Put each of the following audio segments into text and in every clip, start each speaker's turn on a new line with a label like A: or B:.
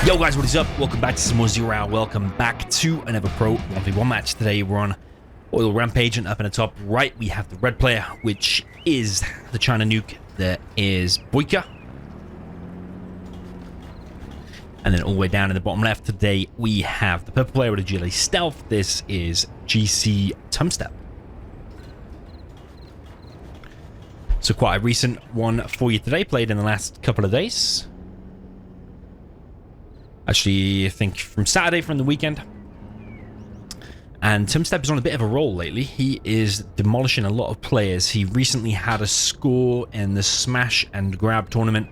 A: Yo guys, what is up? Welcome back to some more Zero Hour. Welcome back to another Pro 1v1 match. Today we're on Oil Rampage, and up in the top right we have the red player, which is the China Nuke. There is BoYcaH. And then all the way down in the bottom left today we have the purple player with a GLA Stealth. This is GC Tumstep. So quite a recent one for you today, played in the last couple of days. Actually, I think from Saturday, from the weekend. And Tumstep is on a bit of a roll lately. He is demolishing a lot of players. He recently had a score in the Smash and Grab tournament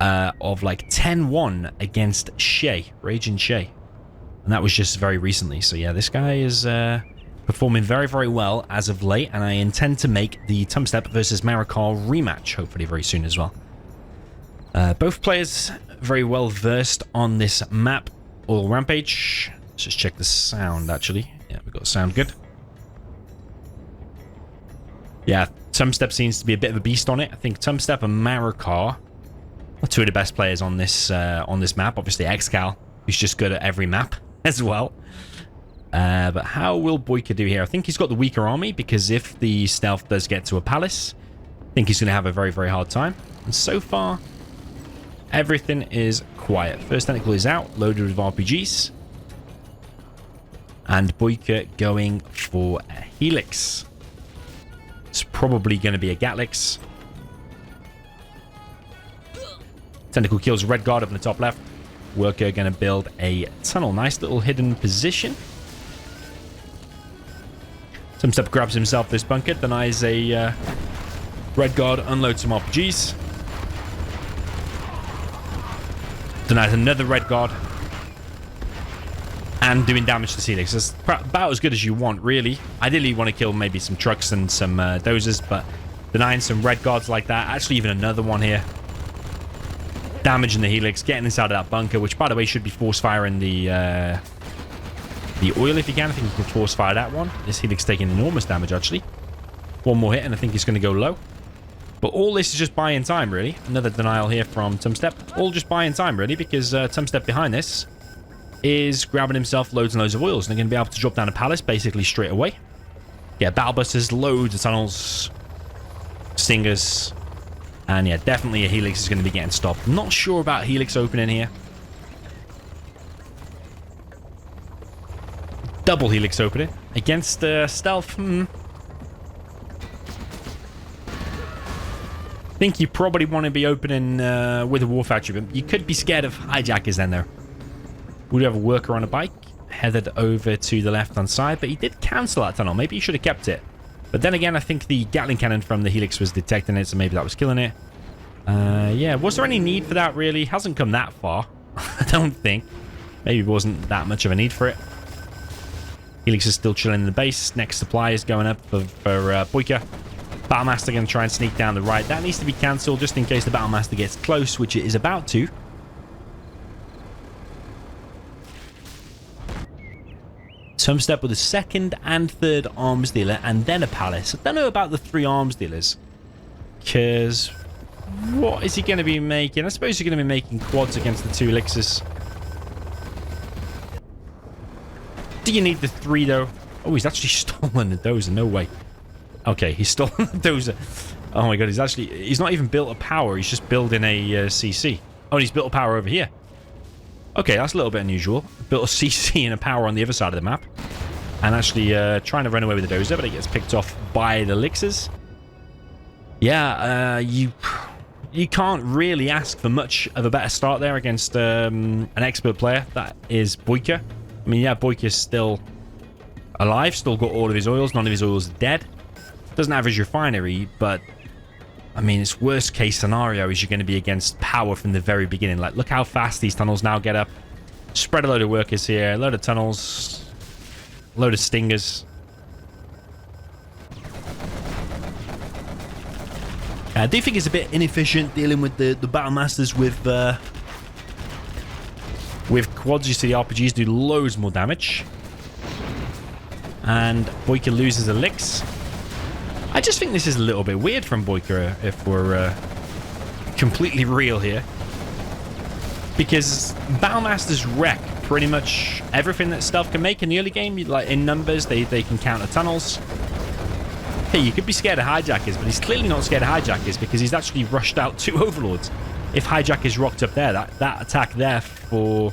A: of like 10-1 against Shay, Raging Shay. And that was just very recently. So yeah, this guy is performing very, very well as of late. And I intend to make the Tumstep versus BoYcaH rematch, hopefully very soon as well. Both players very well versed on this map, Oil Rampage. Let's just check the sound, actually. Yeah, we've got sound good. Yeah, Tumstep seems to be a bit of a beast on it. I think Tumstep and BoYcaH are two of the best players on this map. Obviously, Xcal, who's just good at every map as well. But how will BoYcaH do here? I think he's got the weaker army, because if the stealth does get to a palace, I think he's going to have a very, very hard time. And so far, everything is quiet. First tentacle is out, loaded with RPGs. And BoYcaH going for a Helix. It's probably going to be a Gatlix. Tentacle kills Red Guard up in the top left. BoYcaH going to build a tunnel. Nice little hidden position. Tumstep grabs himself this bunker, denies a Red Guard, unloads some RPGs. Denies another Red Guard. And doing damage to Helix. That's about as good as you want, really. Ideally, you want to kill maybe some trucks and some dozers, but denying some Red Guards like that. Actually, even another one here. Damaging the Helix, getting inside of that bunker, which, by the way, should be force firing the oil if you can. I think you can force fire that one. This Helix taking enormous damage, actually. One more hit, and I think he's going to go low. But all this is just buying time, really. Another denial here from Tumstep. All just buying time, really, because Tumstep behind this is grabbing himself loads and loads of oils. And they're going to be able to drop down a palace basically straight away. Yeah, battle busters, loads of tunnels, stingers. And yeah, definitely a Helix is going to be getting stopped. Not sure about Helix opening here. Double Helix opening against stealth. I think you probably want to be opening with a War Factory, but you could be scared of hijackers then, though. We do have a worker on a bike, headed over to the left-hand side, but he did cancel that tunnel. Maybe he should have kept it. But then again, I think the Gatling cannon from the Helix was detecting it, so maybe that was killing it. Yeah, was there any need for that, really? Hasn't come that far, I don't think. Maybe it wasn't that much of a need for it. Helix is still chilling in the base. Next supply is going up for BoYcaH. Battlemaster going to try and sneak down the right. That needs to be cancelled just in case the Battlemaster gets close, which it is about to. Tumstep with a second and third arms dealer, and then a palace. I don't know about the 3 arms dealers, because what is he going to be making? I suppose he's going to be making quads against the 2 elixirs. Do you need the 3 though? Oh, he's actually stolen the dozer. No way. Okay, he's stolen the dozer. Oh my god, he's not even built a power. He's just building a CC. Oh, and he's built a power over here. Okay, that's a little bit unusual. Built a CC and a power on the other side of the map. And actually trying to run away with the dozer, but he gets picked off by the elixirs. Yeah, you can't really ask for much of a better start there against an expert player. That is BoYcaH. I mean, yeah, BoYcaH is still alive, still got all of his oils. None of his oils are dead. Doesn't have his refinery, but I mean, its worst case scenario is you're going to be against power from the very beginning. Like, look how fast these tunnels now get up. Spread a load of workers here, a load of tunnels, a load of stingers. I do think it's a bit inefficient dealing with the Battlemasters with quads. You see the RPGs do loads more damage. And BoYcaH loses a Lix. I just think this is a little bit weird from BoYcaH, if we're completely real here. because Battlemasters wreck pretty much everything that Stealth can make in the early game. Like in numbers, they can counter tunnels. Hey, you could be scared of Hijackers, but he's clearly not scared of Hijackers because he's actually rushed out 2 Overlords. If Hijackers rocked up there, that attack there for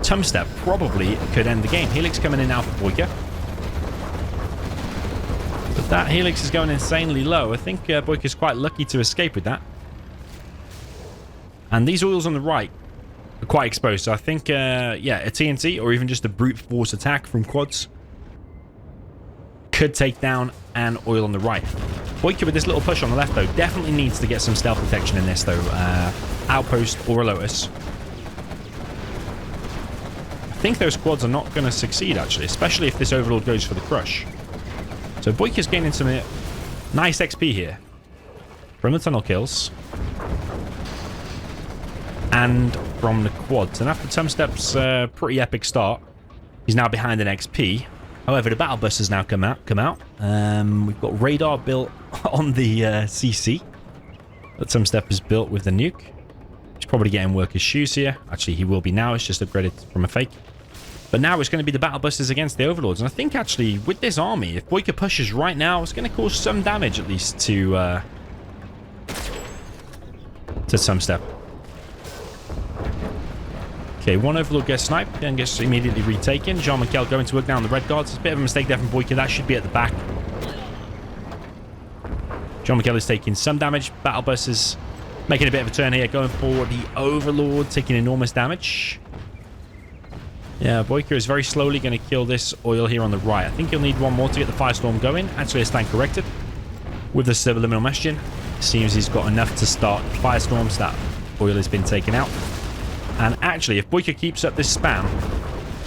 A: Tumstep probably could end the game. Helix coming in now for BoYcaH. But that Helix is going insanely low. I think BoYcaH's quite lucky to escape with that. And these oils on the right are quite exposed. So I think, yeah, a TNT or even just a brute force attack from quads could take down an oil on the right. BoYcaH with this little push on the left, though, definitely needs to get some stealth detection in this, though. Outpost or a Lotus. I think those quads are not going to succeed, actually, especially if this Overlord goes for the crush. So BoYcaH's gaining some nice XP here from the tunnel kills and from the quads. And after Tumstep's pretty epic start, he's now behind an XP. However, the battle busters now come out. We've got radar built on the CC that Tumstep has built with the nuke. He's probably getting workers' shoes here. Actually, he will be now. It's just upgraded from a fake. But now it's going to be the battle busters against the Overlords. And I think, actually, with this army, if BoYcaH pushes right now, it's going to cause some damage, at least, to Tumstep. Okay, one Overlord gets sniped and gets immediately retaken. Jean-Michel going to work down the red guards. It's a bit of a mistake there from BoYcaH. That should be at the back. Jean-Michel is taking some damage. Battle busters making a bit of a turn here, going for the Overlord, taking enormous damage. Yeah, BoYcaH is very slowly going to kill this oil here on the right. I think he'll need one more to get the Firestorm going. Actually, a stand corrected with the subliminal messaging. Seems he's got enough to start Firestorms. That oil has been taken out. And actually, if BoYcaH keeps up this spam,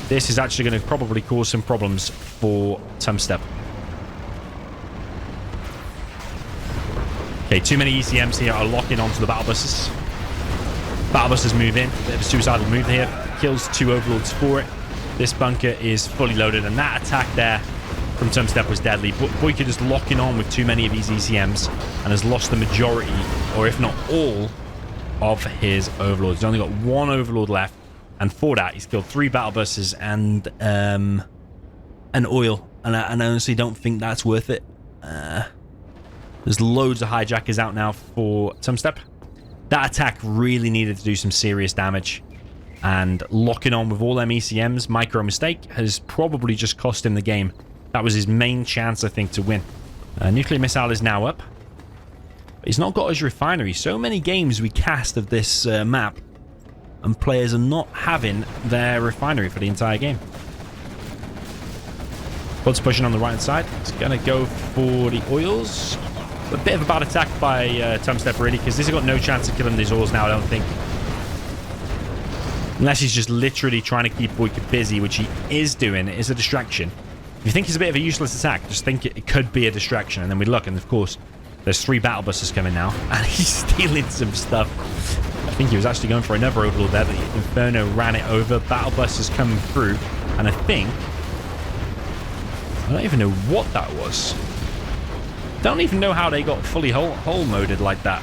A: this is actually going to probably cause some problems for Tumstep. Okay, too many ECMs here are locking onto the battle busters. Battle busters move in. Bit of a suicidal move here. Kills 2 Overlords for it. This bunker is fully loaded, and that attack there from Tumstep was deadly. BoYcaH is locking on with too many of these ECMs and has lost the majority, or if not all, of his Overlords. He's only got 1 Overlord left, and for that, he's killed 3 battle busters and an oil. And I honestly don't think that's worth it. There's loads of Hijackers out now for Tumstep. That attack really needed to do some serious damage. And locking on with all them ECMs, micro mistake, has probably just cost him the game. That was his main chance, I think, to win. Nuclear missile is now up. But he's not got his refinery. So many games we cast of this map, and players are not having their refinery for the entire game. Quad's pushing on the right-hand side. It's going to go for the oils. A bit of a bad attack by Tumstep, really, because this has got no chance of killing these oils now, I don't think. Unless he's just literally trying to keep BoYcaH busy, which he is doing. It is a distraction. If you think it's a bit of a useless attack, just think it could be a distraction. And then we look, and of course, there's 3 battle busters coming now. And he's stealing some stuff. I think he was actually going for another Overlord there, but Inferno ran it over. Battle busters coming through. And I think... I don't even know what that was. Don't even know how they got fully hull-moded like that.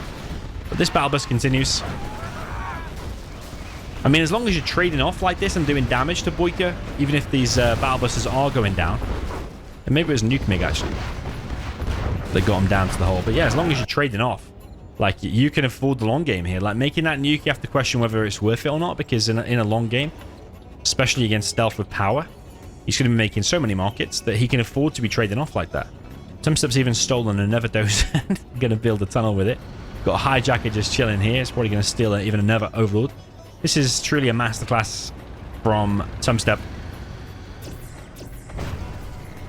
A: But this battle bus continues. I mean, as long as you're trading off like this and doing damage to BoYcaH, even if these battle busters are going down. And maybe it was Nuke Mig, actually, that got him down to the hole. But yeah, as long as you're trading off, like, you can afford the long game here. Like, making that nuke, you have to question whether it's worth it or not, because in a long game, especially against stealth with power, he's going to be making so many markets that he can afford to be trading off like that. Tumstep's even stolen another dozer. Going to build a tunnel with it. Got a Hijacker just chilling here. It's probably going to steal even another Overlord. This is truly a masterclass from Tumstep.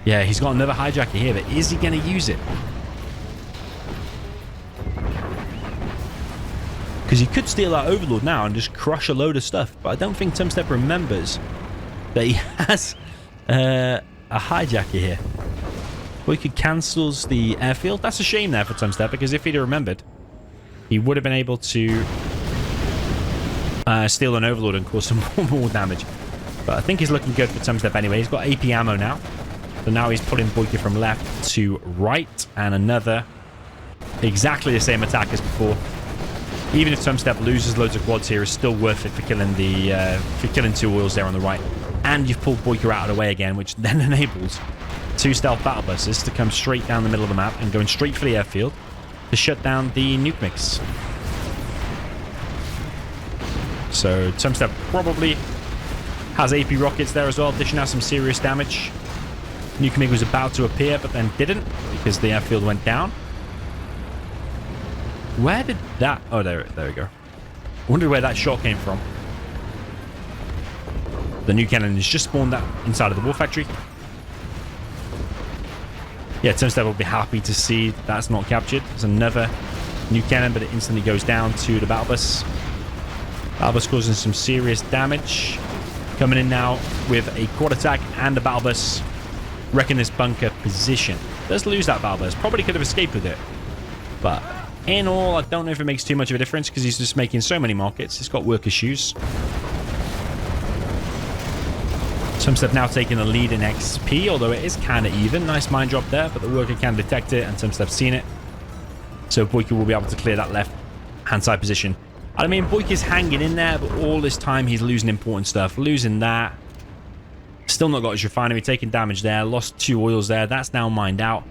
A: Yeah, he's got another Hijacker here, but is he going to use it? Because he could steal that Overlord now and just crush a load of stuff. But I don't think Tumstep remembers that he has a Hijacker here. BoYcaH cancels the airfield. That's a shame there for Tumstep, because if he'd have remembered, he would have been able to steal an Overlord and cause some more damage. But I think he's looking good for Tumstep anyway. He's got AP ammo now. So now he's pulling BoYcaH from left to right. And another exactly the same attack as before. Even if Tumstep loses loads of quads here, it's still worth it for killing for killing 2 oils there on the right. And you've pulled BoYcaH out of the way again, which then enables 2 stealth battle buses to come straight down the middle of the map and going straight for the airfield to shut down the nuke mix. So Tumstep probably has AP rockets there as well, dishing out some serious damage. Nuke MiG was about to appear, but then didn't because the airfield went down. Where did that... Oh, there we go. I wondered where that shot came from. The new cannon has just spawned that inside of the war factory. Yeah, Tumstep will be happy to see that's not captured. There's another new cannon, but it instantly goes down to the battle bus. Battle bus causing some serious damage. Coming in now with a quad attack and the battle bus wrecking this bunker position. Does lose that battle bus. Probably could have escaped with it. But in all, I don't know if it makes too much of a difference because he's just making so many markets. He's got worker shoes. Tumstep now taking the lead in XP, although it is kind of even. Nice mine drop there, but the worker can detect it, and Tumstep's seen it. So BoYcaH will be able to clear that left-hand side position. I mean, BoYcaH's hanging in there, but all this time he's losing important stuff. Losing that. Still not got his refinery, taking damage there. Lost 2 oils there. That's now mined out.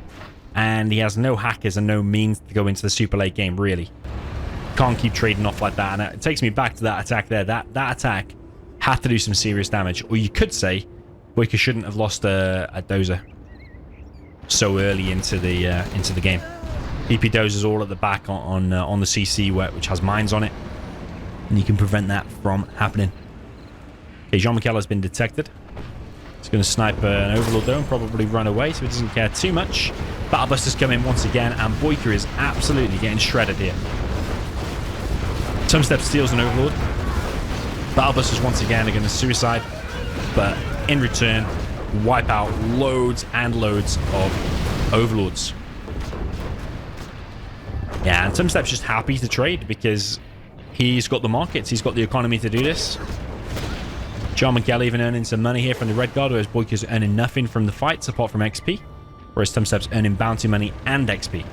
A: And he has no hackers and no means to go into the super late game, really. Can't keep trading off like that. And it takes me back to that attack there. That attack had to do some serious damage. Or you could say BoYcaH shouldn't have lost a dozer so early into the game. PP dozers all at the back on the CC which has mines on it, and you can prevent that from happening. Okay, Jean-Michel has been detected. He's going to snipe an Overlord though and probably run away, so he doesn't care too much. Battle Busters come in once again, and BoYcaH is absolutely getting shredded here. Tumstep steals an Overlord. Battle Busters once again are going to suicide, but in return, wipe out loads and loads of Overlords. Yeah, and Tumstep's just happy to trade because he's got the markets, he's got the economy to do this. Jean-Michel even earning some money here from the Red Guard, whereas BoYcaH's earning nothing from the fights apart from XP, whereas Tumstep's earning bounty money and XP.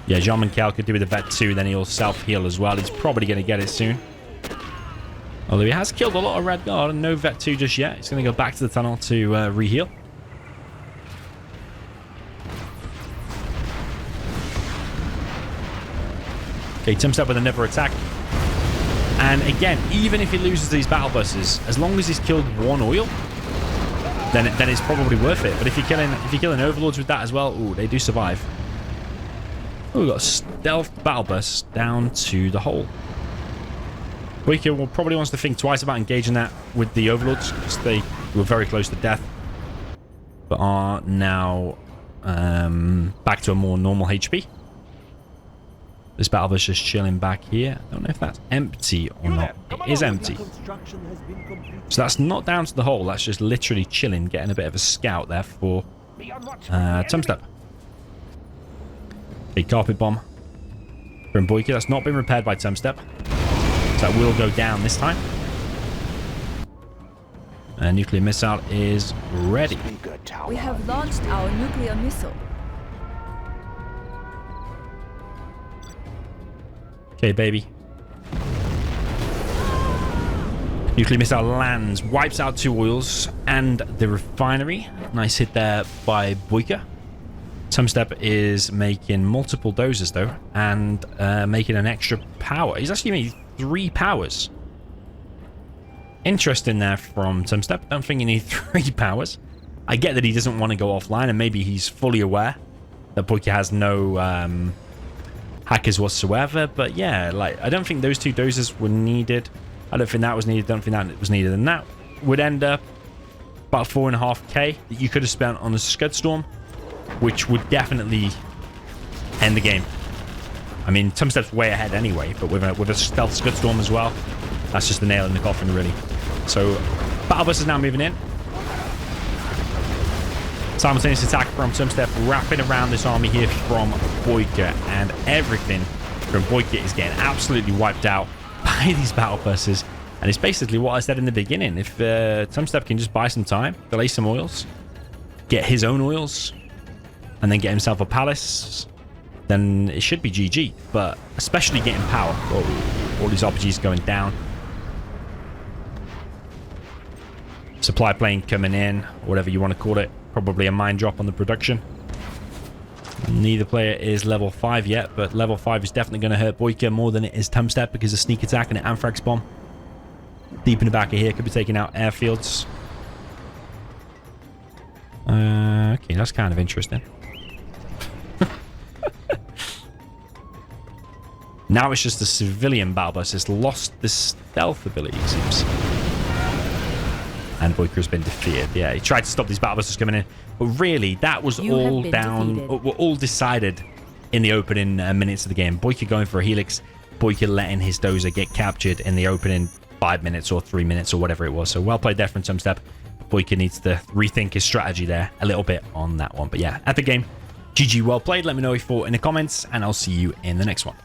A: Yeah, Jean-Michel could do with the Vet 2, then he'll self-heal as well. He's probably going to get it soon. Although he has killed a lot of Red Guard and no Vet 2 just yet. He's going to go back to the tunnel to re-heal. Okay, Tumstep with another attack. And again, even if he loses these battle buses, as long as he's killed 1 oil, then it's probably worth it. But if you're killing Overlords with that as well, ooh, they do survive. Oh, we've got a stealth battle bus down to the hole. BoYcaH will probably wants to think twice about engaging that with the Overlords because they were very close to death, but are now back to a more normal HP. This battle bus just chilling back here. I don't know if that's empty or not. It is empty. So that's not down to the hole. That's just literally chilling, getting a bit of a scout there for Tumstep. A carpet bomb from BoYcaH. That's not been repaired by Tumstep. So that will go down this time. A nuclear missile is ready.
B: We have launched our nuclear missile.
A: Okay, baby. Nuclear missile lands, wipes out 2 oils and the refinery. Nice hit there by BoYcaH. Tumstep is making multiple dozers though, and making an extra power. He's actually made 3 powers. Interesting there from Tumstep. Don't think you need 3 powers. I get that he doesn't want to go offline, and maybe he's fully aware that BoYcaH has no hackers whatsoever. But yeah, like, I don't think those 2 dozers were needed. I don't think that was needed. Don't think that was needed. And that would end up about 4.5k that you could have spent on a Scud Storm, which would definitely end the game. I mean, Tumstep's way ahead anyway, but with a stealth Scud Storm as well, that's just the nail in the coffin, really. So, Battle Bus is now moving in. Simultaneous attack from Tumstep, wrapping around this army here from BoYcaH, and everything from BoYcaH is getting absolutely wiped out by these battle buses. And it's basically what I said in the beginning. If Tumstep can just buy some time, delay some oils, get his own oils, and then get himself a palace, then it should be GG. But especially getting power. All these RPGs going down. Supply plane coming in, whatever you want to call it. Probably a mine drop on the production. Neither player is level 5 yet, but level 5 is definitely going to hurt BoYcaH more than it is Tumstep because of sneak attack and an anthrax bomb. Deep in the back of here, could be taking out airfields. Okay, that's kind of interesting. Now it's just the civilian battle bus. It's lost the stealth ability, it seems. And BoYcaH has been defeated. Yeah, he tried to stop these battle buses coming in. But really, that was all down... Were all decided in the opening minutes of the game. BoYcaH going for a helix. BoYcaH letting his dozer get captured in the opening 5 minutes or 3 minutes or whatever it was. So well played there from Tumstep. BoYcaH needs to rethink his strategy there a little bit on that one. But yeah, epic game. GG, well played. Let me know your thought in the comments, and I'll see you in the next one.